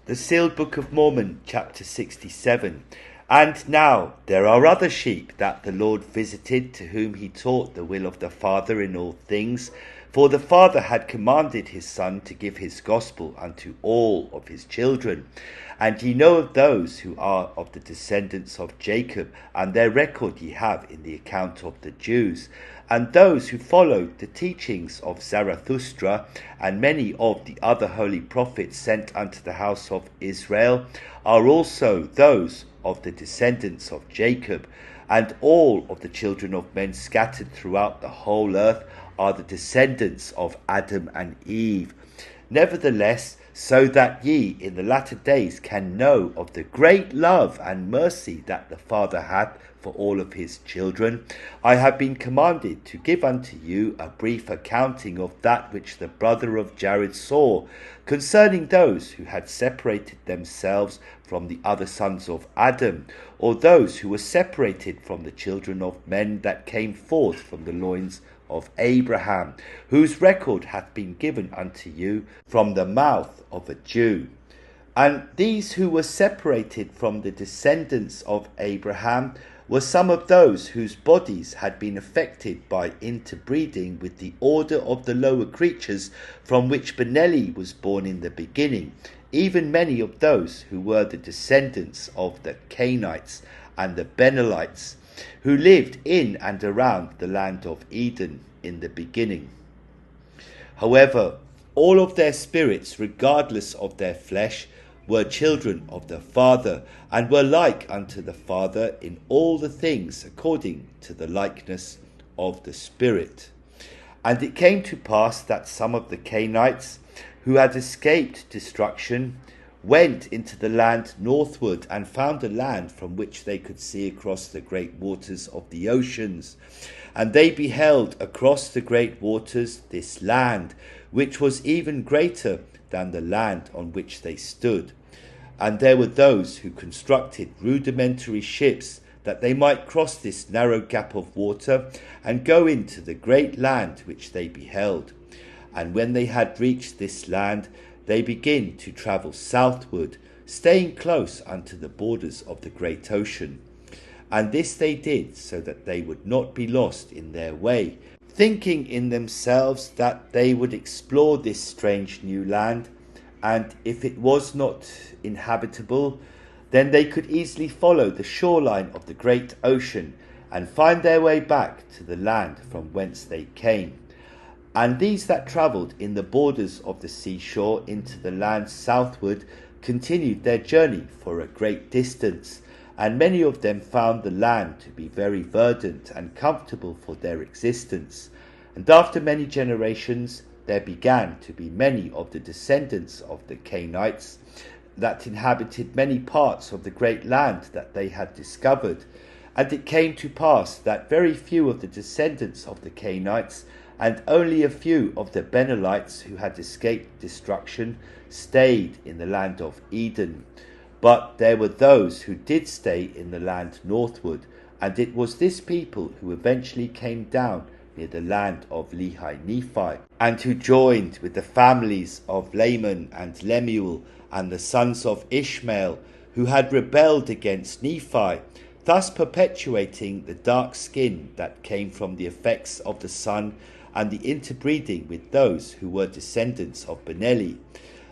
The Sealed Book of Mormon, chapter 67. And now there are other sheep that the Lord visited, to whom he taught the will of the Father in all things. For the Father had commanded his Son to give his gospel unto all of his children. And ye know of those who are of the descendants of Jacob, and their record ye have in the account of the Jews. And those who followed the teachings of Zarathustra, and many of the other holy prophets sent unto the house of Israel, are also those of the descendants of Jacob. And all of the children of men scattered throughout the whole earth are the descendants of Adam and Eve. Nevertheless, so that ye in the latter days can know of the great love and mercy that the Father hath for all of his children, I have been commanded to give unto you a brief accounting of that which the brother of Jared saw, concerning those who had separated themselves from the other sons of Adam, or those who were separated from the children of men that came forth from the loins of Abraham, whose record hath been given unto you from the mouth of a Jew. And these who were separated from the descendants of Abraham were some of those whose bodies had been affected by interbreeding with the order of the lower creatures, from which Benelli was born in the beginning, even many of those who were the descendants of the Cainites and the Benelites, who lived in and around the land of Eden in the beginning. However, all of their spirits, regardless of their flesh, were children of the Father, and were like unto the Father in all the things according to the likeness of the Spirit. And it came to pass that some of the Cainites, who had escaped destruction, went into the land northward, and found a land from which they could see across the great waters of the oceans. And they beheld across the great waters this land, which was even greater than the land on which they stood. And there were those who constructed rudimentary ships, that they might cross this narrow gap of water, and go into the great land which they beheld. And when they had reached this land, they began to travel southward, staying close unto the borders of the great ocean. And this they did so that they would not be lost in their way, thinking in themselves that they would explore this strange new land, and if it was not inhabitable, then they could easily follow the shoreline of the great ocean and find their way back to the land from whence they came. And these that travelled in the borders of the seashore into the land southward continued their journey for a great distance, and many of them found the land to be very verdant and comfortable for their existence. And after many generations there began to be many of the descendants of the Cainites that inhabited many parts of the great land that they had discovered. And it came to pass that very few of the descendants of the Cainites, and only a few of the Benelites who had escaped destruction, stayed in the land of Eden. But there were those who did stay in the land northward, and it was this people who eventually came down near the land of Lehi-Nephi, and who joined with the families of Laman and Lemuel and the sons of Ishmael, who had rebelled against Nephi, thus perpetuating the dark skin that came from the effects of the sun and the interbreeding with those who were descendants of Benelli.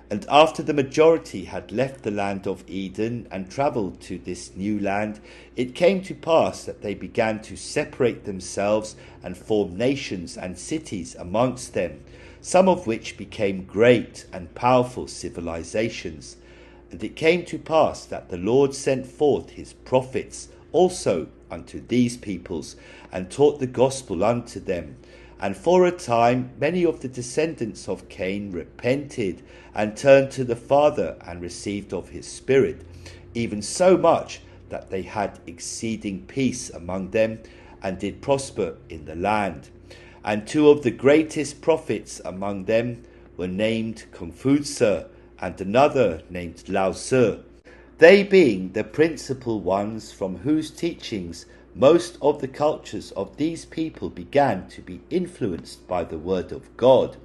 And after the majority had left the land of Eden and travelled to this new land, it came to pass that they began to separate themselves and form nations and cities amongst them, some of which became great and powerful civilizations. And it came to pass that the Lord sent forth his prophets also unto these peoples, and taught the gospel unto them. And for a time many of the descendants of Cain repented, and turned to the Father, and received of his Spirit, even so much that they had exceeding peace among them, and did prosper in the land. And two of the greatest prophets among them were named Confucius, and another named Lao-Tzu, they being the principal ones from whose teachings most of the cultures of these people began to be influenced by the word of God.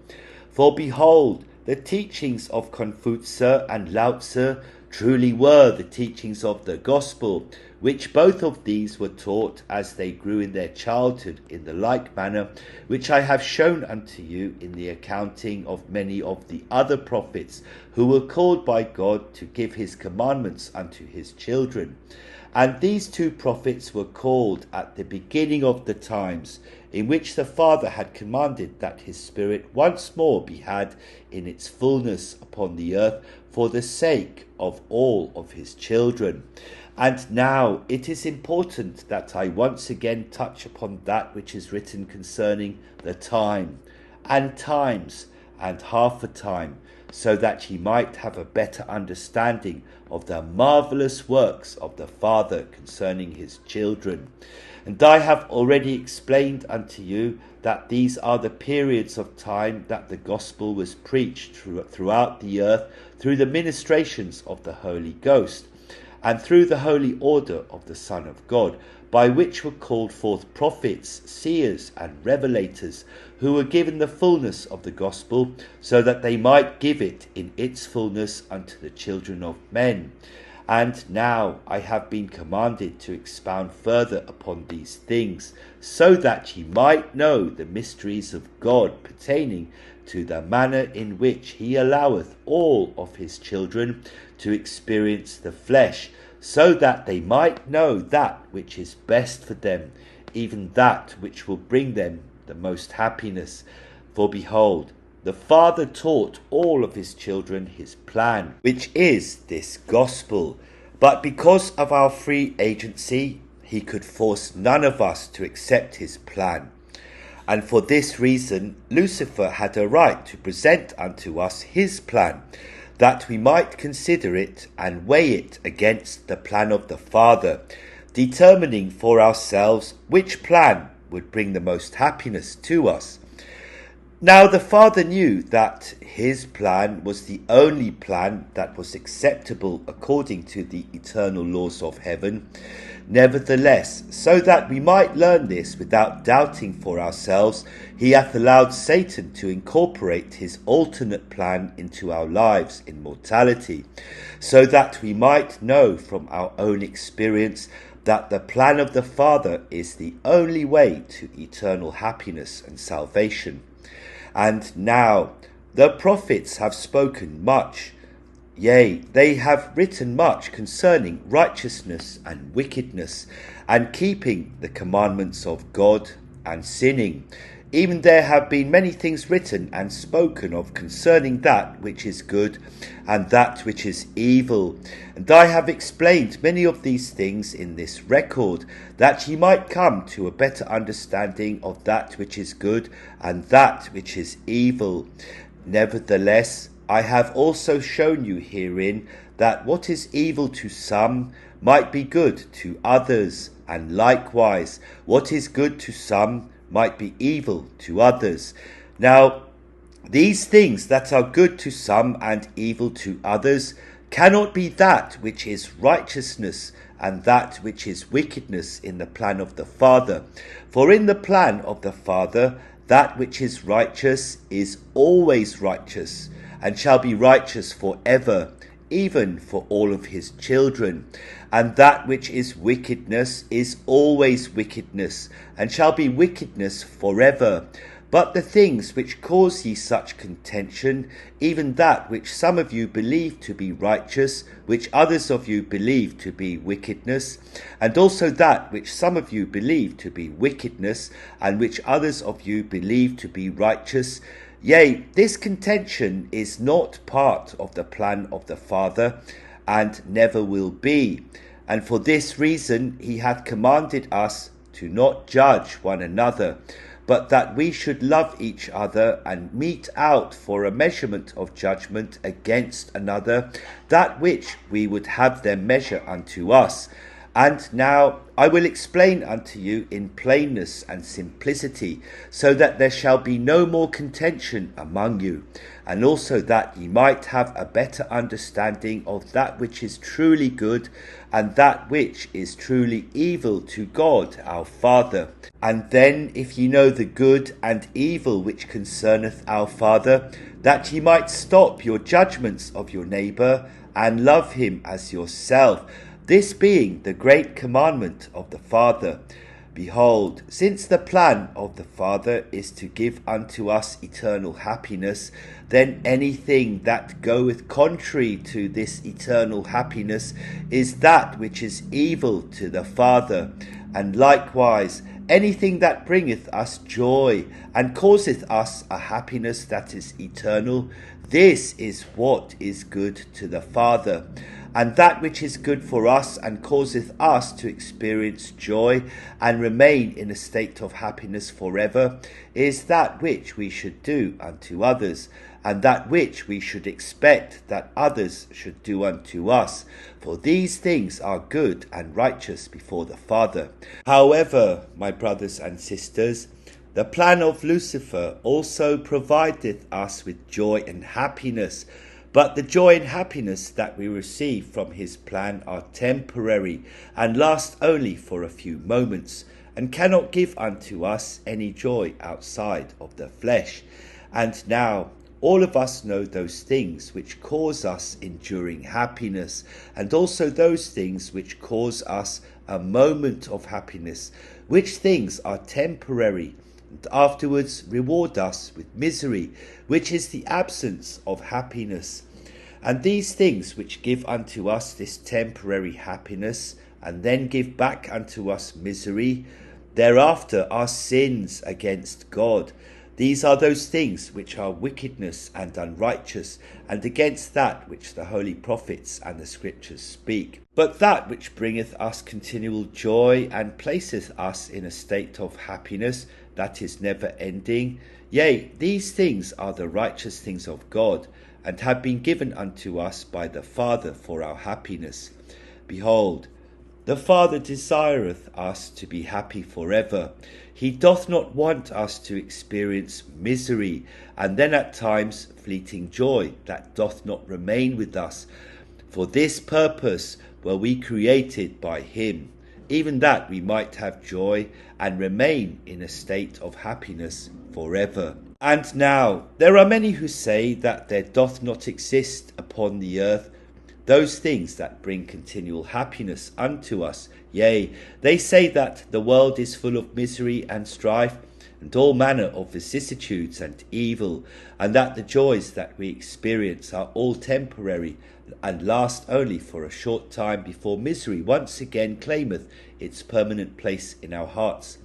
For behold, the teachings of Confucius and Lao Tzu truly were the teachings of the gospel, which both of these were taught as they grew in their childhood in the like manner, which I have shown unto you in the accounting of many of the other prophets who were called by God to give his commandments unto his children. And these two prophets were called at the beginning of the times, in which the Father had commanded that his Spirit once more be had in its fullness upon the earth for the sake of all of his children. And now it is important that I once again touch upon that which is written concerning the time, and times, and half a time, so that ye might have a better understanding of the marvellous works of the Father concerning his children. And I have already explained unto you that these are the periods of time that the gospel was preached throughout the earth through the ministrations of the Holy Ghost, and through the holy order of the Son of God, by which were called forth prophets, seers, and revelators, who were given the fullness of the gospel, so that they might give it in its fullness unto the children of men. And now I have been commanded to expound further upon these things, so that ye might know the mysteries of God pertaining to the manner in which he alloweth all of his children to experience the flesh, so that they might know that which is best for them, even that which will bring them the most happiness. For behold, the Father taught all of his children his plan, which is this gospel. But because of our free agency, he could force none of us to accept his plan. And for this reason, Lucifer had a right to present unto us his plan, that we might consider it and weigh it against the plan of the Father, determining for ourselves which plan would bring the most happiness to us. Now the Father knew that his plan was the only plan that was acceptable according to the eternal laws of heaven. Nevertheless, so that we might learn this without doubting for ourselves, he hath allowed Satan to incorporate his alternate plan into our lives in mortality, so that we might know from our own experience that the plan of the Father is the only way to eternal happiness and salvation. And now the prophets have spoken much, yea, they have written much concerning righteousness and wickedness, and keeping the commandments of God and sinning. Even there have been many things written and spoken of concerning that which is good and that which is evil. And I have explained many of these things in this record, that ye might come to a better understanding of that which is good and that which is evil. Nevertheless, I have also shown you herein that what is evil to some might be good to others, and likewise what is good to some might be evil to others. Now, these things that are good to some and evil to others cannot be that which is righteousness and that which is wickedness in the plan of the Father. For in the plan of the Father, that which is righteous is always righteous, and shall be righteous forever, even for all of his children. And that which is wickedness is always wickedness, and shall be wickedness forever. But the things which cause ye such contention, even that which some of you believe to be righteous, which others of you believe to be wickedness, and also that which some of you believe to be wickedness, and which others of you believe to be righteous, yea, this contention is not part of the plan of the Father, and never will be. And for this reason he hath commanded us to not judge one another, but that we should love each other, and mete out for a measurement of judgment against another that which we would have them measure unto us. And now I will explain unto you in plainness and simplicity, so that there shall be no more contention among you, and also that ye might have a better understanding of that which is truly good, and that which is truly evil to God our Father. And then, if ye know the good and evil which concerneth our Father, that ye might stop your judgments of your neighbour, and love him as yourself, this being the great commandment of the Father. Behold, since the plan of the Father is to give unto us eternal happiness, then anything that goeth contrary to this eternal happiness is that which is evil to the Father. And likewise, anything that bringeth us joy and causeth us a happiness that is eternal, this is what is good to the Father. And that which is good for us and causeth us to experience joy and remain in a state of happiness forever is that which we should do unto others, and that which we should expect that others should do unto us. For these things are good and righteous before the Father. However, my brothers and sisters, the plan of Lucifer also provideth us with joy and happiness. But the joy and happiness that we receive from his plan are temporary and last only for a few moments, and cannot give unto us any joy outside of the flesh. And now all of us know those things which cause us enduring happiness, and also those things which cause us a moment of happiness, which things are temporary, and afterwards reward us with misery, which is the absence of happiness. And these things which give unto us this temporary happiness, and then give back unto us misery, thereafter are sins against God. These are those things which are wickedness and unrighteous, and against that which the holy prophets and the scriptures speak. But that which bringeth us continual joy, and placeth us in a state of happiness that is never ending, yea, these things are the righteous things of God, and have been given unto us by the Father for our happiness. Behold, the Father desireth us to be happy forever. He doth not want us to experience misery, and then at times fleeting joy that doth not remain with us. For this purpose were we created by him, even that we might have joy and remain in a state of happiness forever. And now there are many who say that there doth not exist upon the earth those things that bring continual happiness unto us. Yea, they say that the world is full of misery and strife, and all manner of vicissitudes and evil, and that the joys that we experience are all temporary, and last only for a short time before misery once again claimeth its permanent place in our hearts.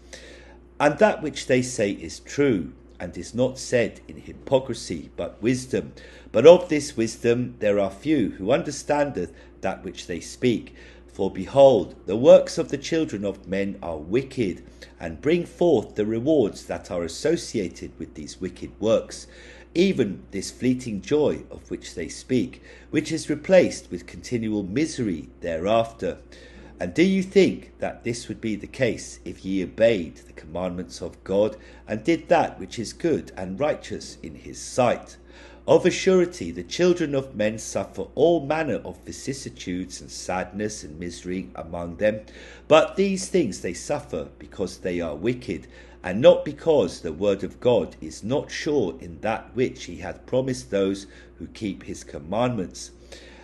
And that which they say is true, and is not said in hypocrisy, but wisdom. But of this wisdom there are few who understandeth that which they speak. For behold, the works of the children of men are wicked, and bring forth the rewards that are associated with these wicked works, even this fleeting joy of which they speak, which is replaced with continual misery thereafter. And do you think that this would be the case if ye obeyed the commandments of God, and did that which is good and righteous in his sight? Of a surety the children of men suffer all manner of vicissitudes and sadness and misery among them, but these things they suffer because they are wicked, and not because the word of God is not sure in that which he hath promised those who keep his commandments.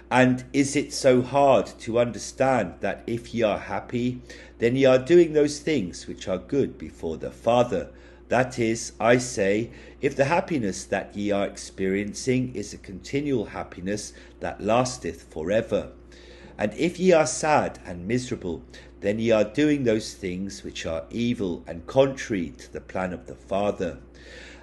And is it so hard to understand that if ye are happy, then ye are doing those things which are good before the Father? That is, I say, if the happiness that ye are experiencing is a continual happiness that lasteth forever. And if ye are sad and miserable, then ye are doing those things which are evil and contrary to the plan of the Father.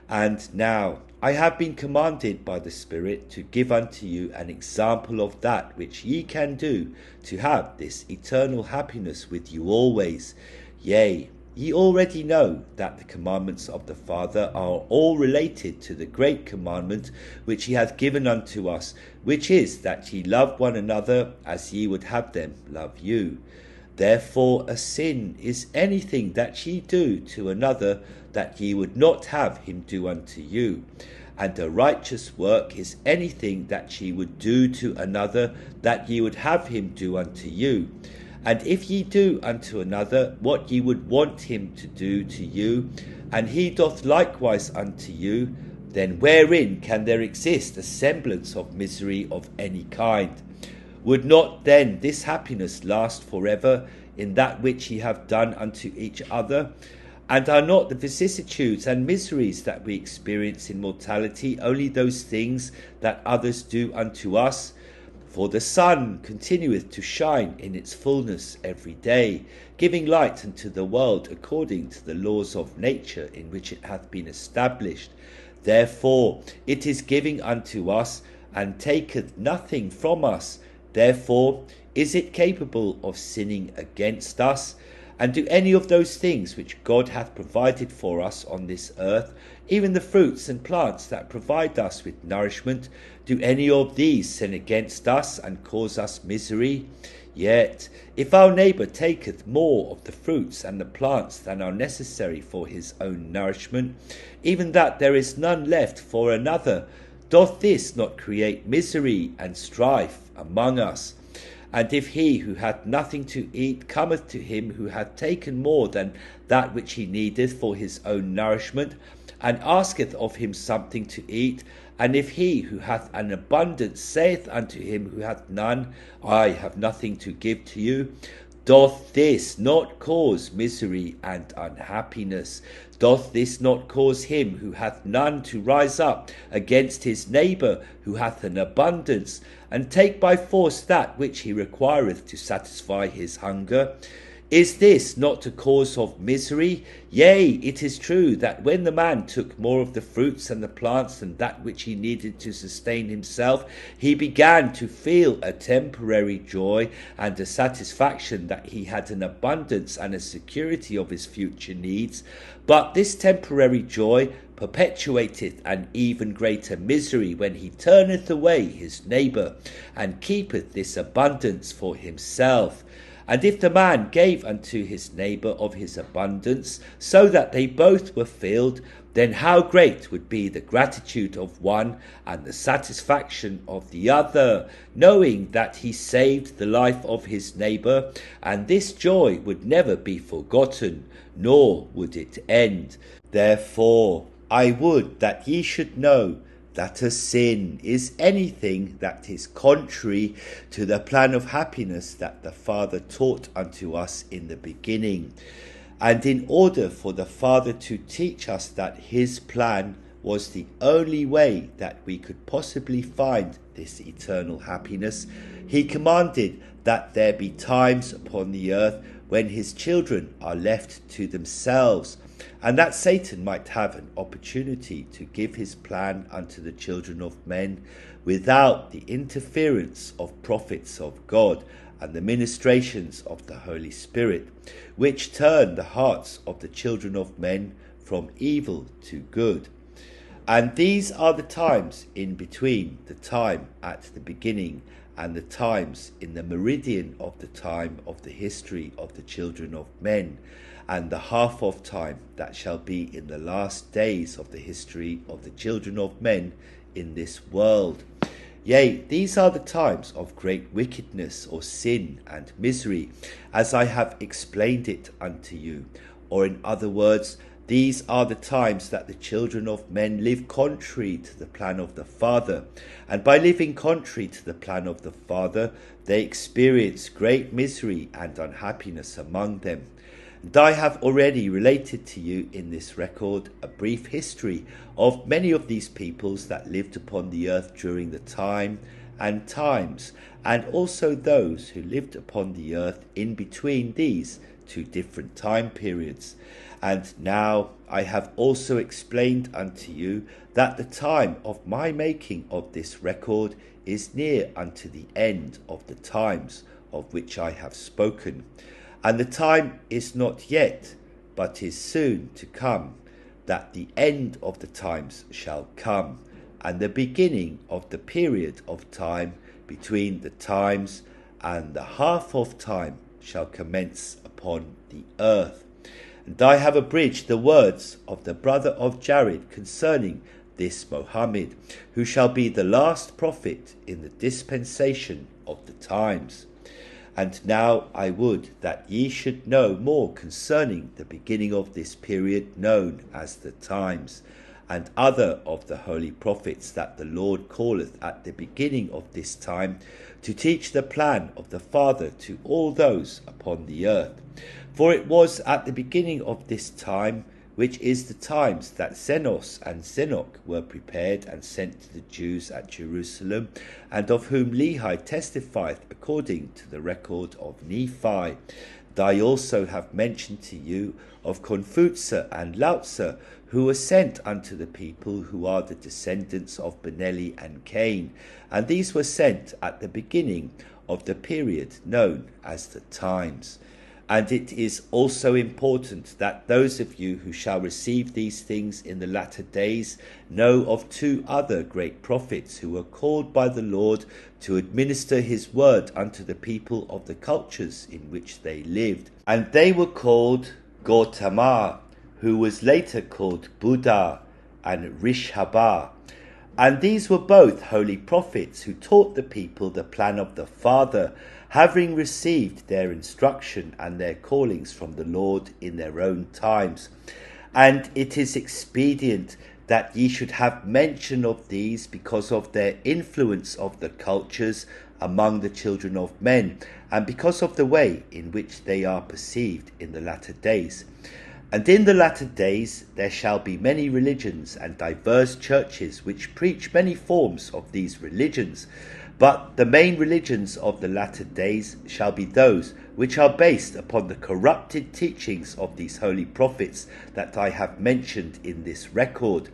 And now I have been commanded by the Spirit to give unto you an example of that which ye can do to have this eternal happiness with you always. Yea, ye already know that the commandments of the Father are all related to the great commandment which he hath given unto us, which is that ye love one another as ye would have them love you. Therefore a sin is anything that ye do to another that ye would not have him do unto you. And a righteous work is anything that ye would do to another that ye would have him do unto you. And if ye do unto another what ye would want him to do to you, and he doth likewise unto you, then wherein can there exist a semblance of misery of any kind? Would not then this happiness last forever in that which ye have done unto each other? And are not the vicissitudes and miseries that we experience in mortality only those things that others do unto us? For the sun continueth to shine in its fullness every day, giving light unto the world according to the laws of nature in which it hath been established. Therefore it is giving unto us, and taketh nothing from us. Therefore is it capable of sinning against us? And do any of those things which God hath provided for us on this earth, even the fruits and plants that provide us with nourishment, do any of these sin against us and cause us misery? Yet, if our neighbour taketh more of the fruits and the plants than are necessary for his own nourishment, even that there is none left for another, doth this not create misery and strife among us? And if he who hath nothing to eat cometh to him who hath taken more than that which he needeth for his own nourishment, and asketh of him something to eat, and if he who hath an abundance saith unto him who hath none, I have nothing to give to you, doth this not cause misery and unhappiness? Doth this not cause him who hath none to rise up against his neighbour who hath an abundance, and take by force that which he requireth to satisfy his hunger? Is this not a cause of misery? Yea, it is true that when the man took more of the fruits and the plants than that which he needed to sustain himself, he began to feel a temporary joy and a satisfaction that he had an abundance and a security of his future needs. But this temporary joy perpetuateth an even greater misery when he turneth away his neighbour, and keepeth this abundance for himself. And if the man gave unto his neighbour of his abundance, so that they both were filled, then how great would be the gratitude of one and the satisfaction of the other, knowing that he saved the life of his neighbour, and this joy would never be forgotten, nor would it end. Therefore I would that ye should know that a sin is anything that is contrary to the plan of happiness that the Father taught unto us in the beginning. And in order for the Father to teach us that his plan was the only way that we could possibly find this eternal happiness, he commanded that there be times upon the earth when his children are left to themselves, and that Satan might have an opportunity to give his plan unto the children of men without the interference of prophets of God and the ministrations of the Holy Spirit, which turn the hearts of the children of men from evil to good. And these are the times in between the time at the beginning and the times in the meridian of the time of the history of the children of men, and the half of time that shall be in the last days of the history of the children of men in this world. Yea, these are the times of great wickedness or sin and misery, as I have explained it unto you. Or in other words, these are the times that the children of men live contrary to the plan of the Father, and by living contrary to the plan of the Father, they experience great misery and unhappiness among them. And I have already related to you in this record a brief history of many of these peoples that lived upon the earth during the time and times, and also those who lived upon the earth in between these two different time periods. And now I have also explained unto you that the time of my making of this record is near unto the end of the times of which I have spoken. And the time is not yet, but is soon to come, that the end of the times shall come, and the beginning of the period of time between the times and the half of time shall commence upon the earth. And I have abridged the words of the brother of Jared concerning this Mohammed, who shall be the last prophet in the dispensation of the times. And now I would that ye should know more concerning the beginning of this period known as the times, and other of the holy prophets that the Lord calleth at the beginning of this time, to teach the plan of the Father to all those upon the earth. For it was at the beginning of this time, which is the times that Zenos and Zenoch were prepared and sent to the Jews at Jerusalem, and of whom Lehi testifieth according to the record of Nephi. And I also have mentioned to you of Confuza and Lautza, who were sent unto the people who are the descendants of Benelli and Cain, and these were sent at the beginning of the period known as the times. And it is also important that those of you who shall receive these things in the latter days know of two other great prophets who were called by the Lord to administer his word unto the people of the cultures in which they lived. And they were called Gautama, who was later called Buddha, and Rishabha. And these were both holy prophets who taught the people the plan of the Father, having received their instruction and their callings from the Lord in their own times. And it is expedient that ye should have mention of these, because of their influence of the cultures among the children of men, and because of the way in which they are perceived in the latter days. And in the latter days there shall be many religions and diverse churches which preach many forms of these religions. But the main religions of the latter days shall be those which are based upon the corrupted teachings of these holy prophets that I have mentioned in this record.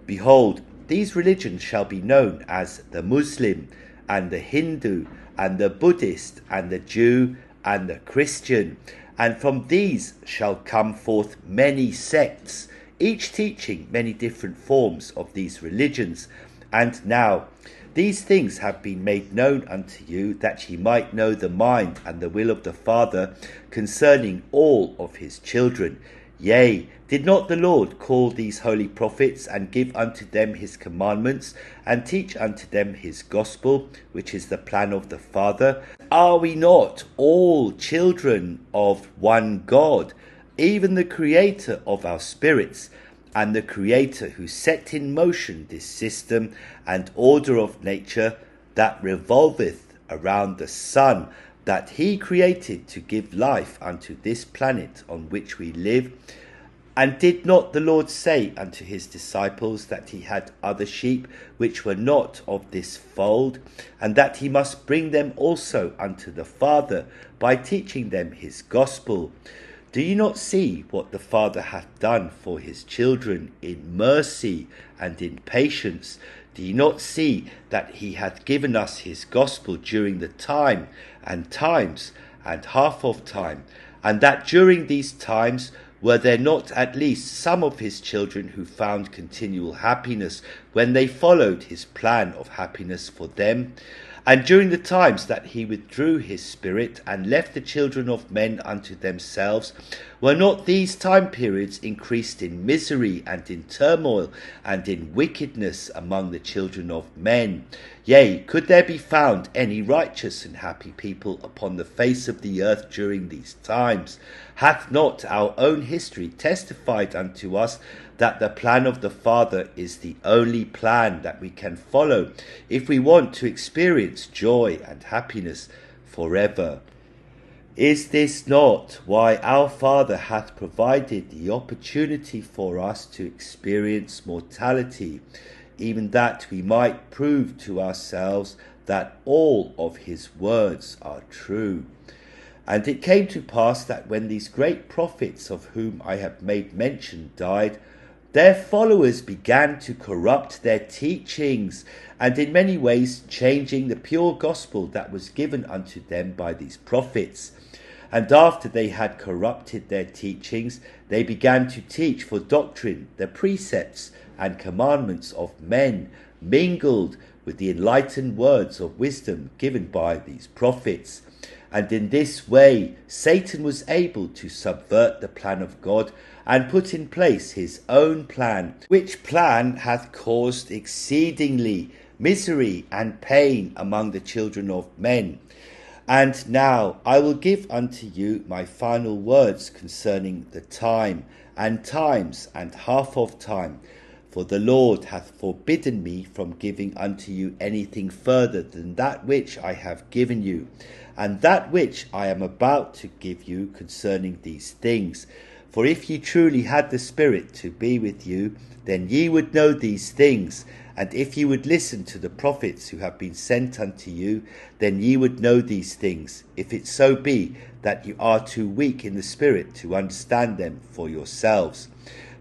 Behold, these religions shall be known as the Muslim, and the Hindu, and the Buddhist, and the Jew, and the Christian. And from these shall come forth many sects, each teaching many different forms of these religions. And now these things have been made known unto you, that ye might know the mind and the will of the Father concerning all of his children. Yea, did not the Lord call these holy prophets, and give unto them his commandments, and teach unto them his gospel, which is the plan of the Father? Are we not all children of one God, even the Creator of our spirits, and the Creator who set in motion this system and order of nature that revolveth around the sun, that he created to give life unto this planet on which we live? And did not the Lord say unto his disciples that he had other sheep which were not of this fold, and that he must bring them also unto the Father by teaching them his gospel? Do you not see what the Father hath done for his children in mercy and in patience? Do you not see that he hath given us his gospel during the time and times and half of time, and that during these times were there not at least some of his children who found continual happiness when they followed his plan of happiness for them? And during the times that he withdrew his spirit and left the children of men unto themselves, were not these time periods increased in misery and in turmoil and in wickedness among the children of men? Yea, could there be found any righteous and happy people upon the face of the earth during these times? Hath not our own history testified unto us that the plan of the Father is the only plan that we can follow if we want to experience joy and happiness forever? Is this not why our Father hath provided the opportunity for us to experience mortality, even that we might prove to ourselves that all of his words are true? And it came to pass that when these great prophets of whom I have made mention died, their followers began to corrupt their teachings, and in many ways changing the pure gospel that was given unto them by these prophets. And after they had corrupted their teachings, they began to teach for doctrine the precepts and commandments of men, mingled with the enlightened words of wisdom given by these prophets. And in this way Satan was able to subvert the plan of God and put in place his own plan, which plan hath caused exceedingly misery and pain among the children of men. And now I will give unto you my final words concerning the time, and times, and half of time. For the Lord hath forbidden me from giving unto you anything further than that which I have given you, and that which I am about to give you concerning these things. For if ye truly had the Spirit to be with you, then ye would know these things. And if ye would listen to the prophets who have been sent unto you, then ye would know these things, if it so be that you are too weak in the spirit to understand them for yourselves.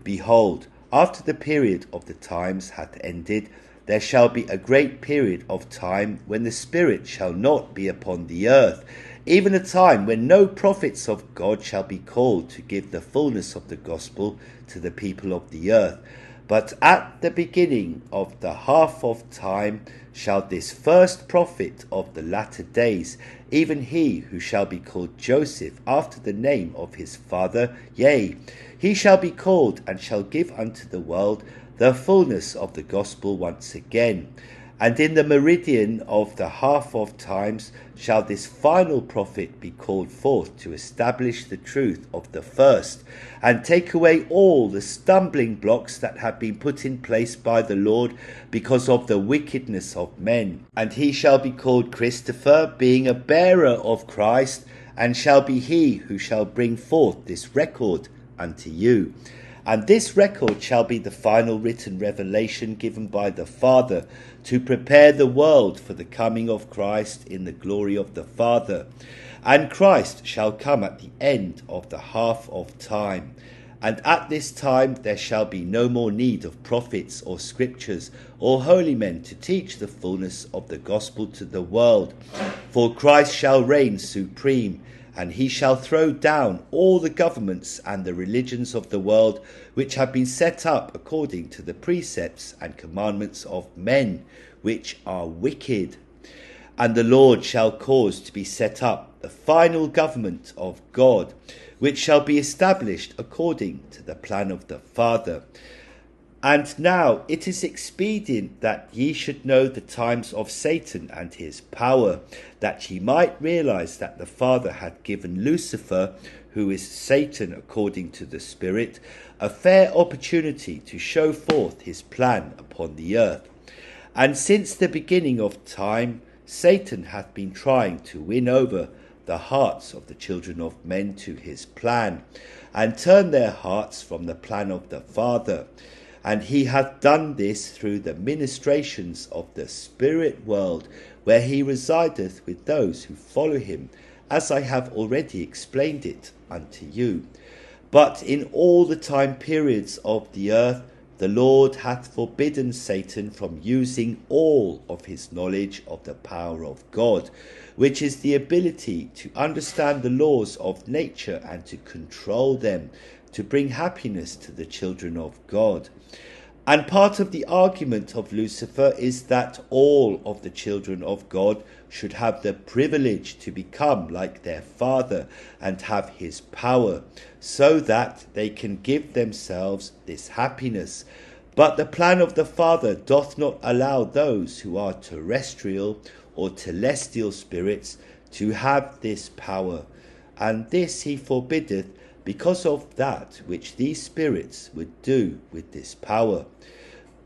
Behold, after the period of the times hath ended, there shall be a great period of time when the Spirit shall not be upon the earth, even a time when no prophets of God shall be called to give the fullness of the gospel to the people of the earth. But at the beginning of the half of time shall this first prophet of the latter days, even he who shall be called Joseph after the name of his father, yea, he shall be called and shall give unto the world the fullness of the gospel once again. And in the meridian of the half of times shall this final prophet be called forth to establish the truth of the first, and take away all the stumbling blocks that have been put in place by the Lord because of the wickedness of men. And he shall be called Christopher, being a bearer of Christ, and shall be he who shall bring forth this record unto you. And this record shall be the final written revelation given by the Father to prepare the world for the coming of Christ in the glory of the Father. And Christ shall come at the end of the half of time. And at this time there shall be no more need of prophets or scriptures or holy men to teach the fullness of the gospel to the world. For Christ shall reign supreme, and he shall throw down all the governments and the religions of the world, which have been set up according to the precepts and commandments of men, which are wicked. And the Lord shall cause to be set up the final government of God, which shall be established according to the plan of the Father. And now it is expedient that ye should know the times of Satan and his power, that ye might realize that the Father hath given Lucifer, who is Satan according to the Spirit, a fair opportunity to show forth his plan upon the earth. And since the beginning of time, Satan hath been trying to win over the hearts of the children of men to his plan, and turn their hearts from the plan of the Father. And he hath done this through the ministrations of the spirit world, where he resideth with those who follow him, as I have already explained it unto you. But in all the time periods of the earth, the Lord hath forbidden Satan from using all of his knowledge of the power of God, which is the ability to understand the laws of nature and to control them, to bring happiness to the children of God. And part of the argument of Lucifer is that all of the children of God should have the privilege to become like their father and have his power, so that they can give themselves this happiness. But the plan of the Father doth not allow those who are terrestrial or celestial spirits to have this power, and this he forbiddeth, because of that which these spirits would do with this power.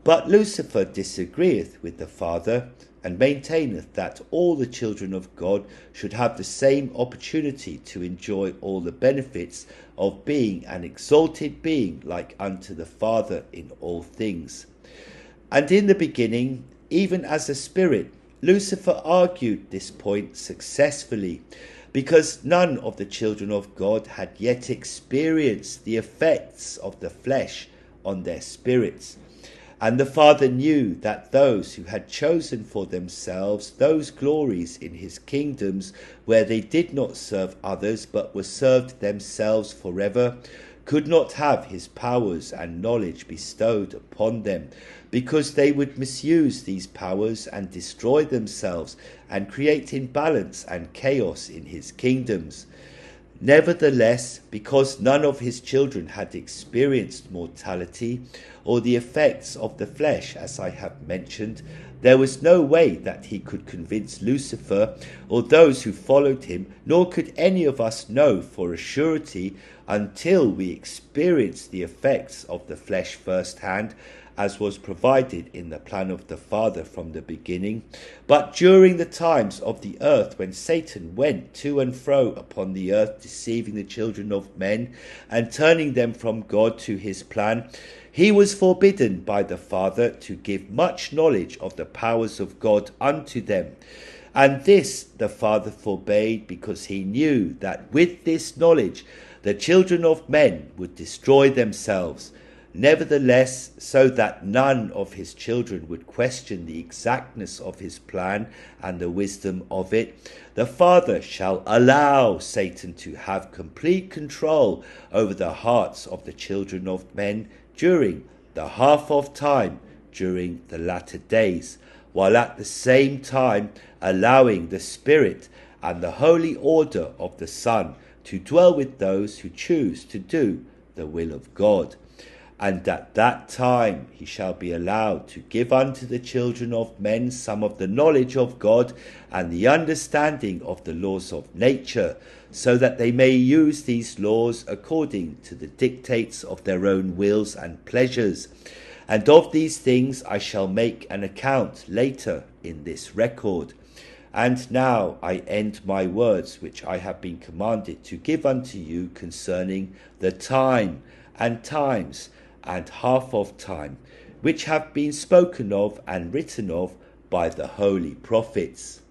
But Lucifer disagreeth with the Father, and maintaineth that all the children of God should have the same opportunity to enjoy all the benefits of being an exalted being like unto the Father in all things. And in the beginning, even as a spirit, Lucifer argued this point successfully, because none of the children of God had yet experienced the effects of the flesh on their spirits. And the Father knew that those who had chosen for themselves those glories in his kingdoms, where they did not serve others but were served themselves forever, could not have his powers and knowledge bestowed upon them, because they would misuse these powers and destroy themselves and create imbalance and chaos in his kingdoms. Nevertheless, because none of his children had experienced mortality or the effects of the flesh, as I have mentioned, there was no way that he could convince Lucifer or those who followed him, nor could any of us know for a surety until we experienced the effects of the flesh firsthand, as was provided in the plan of the Father from the beginning. But during the times of the earth, when Satan went to and fro upon the earth, deceiving the children of men and turning them from God to his plan, he was forbidden by the Father to give much knowledge of the powers of God unto them. And this the Father forbade, because he knew that with this knowledge the children of men would destroy themselves. Nevertheless, so that none of his children would question the exactness of his plan and the wisdom of it, the Father shall allow Satan to have complete control over the hearts of the children of men during the half of time during the latter days, while at the same time allowing the Spirit and the holy order of the Son to dwell with those who choose to do the will of God. And at that time he shall be allowed to give unto the children of men some of the knowledge of God and the understanding of the laws of nature, so that they may use these laws according to the dictates of their own wills and pleasures. And of these things I shall make an account later in this record. And now I end my words which I have been commanded to give unto you concerning the time and times and half of time, which have been spoken of and written of by the holy prophets.